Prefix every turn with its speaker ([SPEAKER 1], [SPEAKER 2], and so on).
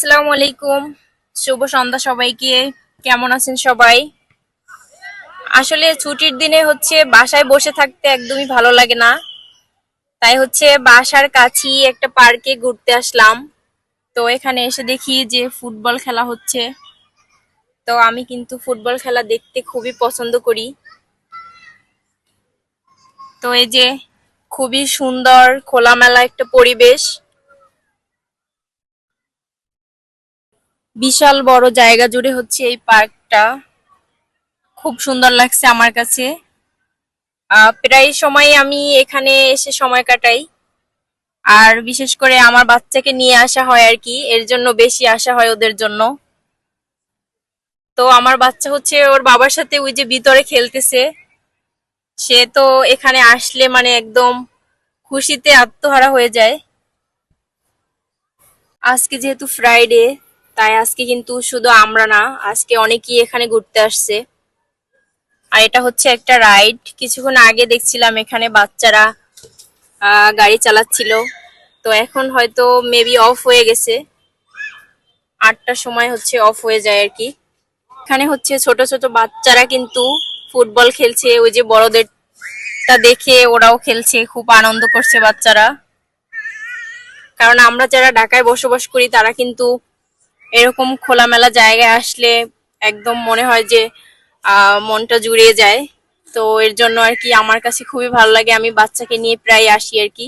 [SPEAKER 1] আসসালামু আলাইকুম। শুভ সন্ধ্যা সবাইকে। কেমন আছেন সবাই? আসলে ছুটির দিনে বাসায় বসে থাকতে একদমই ভালো লাগে না। তাই বাসার কাছেই একটা পার্কে ঘুরতে আসলাম। তো এখানে এসে দেখি যে ফুটবল খেলা হচ্ছে। তো আমি কিন্তু ফুটবল খেলা দেখতে খুবই পছন্দ করি। তো এই যে খুবই সুন্দর খোলামেলা একটা পরিবেশ। বিশাল বড় জায়গা জুড়ে এই পার্কটা। খুব সুন্দর লাগছে আমার কাছে। প্রায় সময় আমি এখানে এসে সময় কাটাই। আর বিশেষ করে আমার বাচ্চাকে নিয়ে আসা হয় আর কি, এর জন্য বেশি আসা হয় ওদের জন্য। তো আমার বাচ্চা ওর বাবার সাথে ওই যে ভিতরে খেলতেছে। সে তো এখানে আসলে মানে একদম খুশিতে আত্মহারা হয়ে যায়। আজকে যেহেতু ফ্রাইডে, তাই আজকে কিন্তু শুধু আমরা না, আজকে অনেকেই এখানে ঘুরতে আসছে। আর এটা একটা রাইড। কিছুক্ষণ আগে দেখছিলাম এখানে বাচ্চারা গাড়ি চালাচ্ছিল। তো এখন হয়তো মেবি অফ হয়ে গেছে। 8টার সময় অফ হয়ে যায় আর কি। এখানে ছোট ছোট বাচ্চারা কিন্তু ফুটবল খেলছে, ওই যে বড়দেরটা দেখে ওরাও খেলছে, খুব আনন্দ করছে বাচ্চারা। কারণ আমরা যারা ঢাকায় বসবাস করি তারা কিন্তু এরকম খোলামেলা জায়গায় আসলে একদম মনে হয় যে মনটা জুড়িয়ে যায়। তো এর জন্য আর কি আমার কাছে খুবই ভালো লাগে, আমি বাচ্চাকে নিয়ে প্রায় আসি আর কি।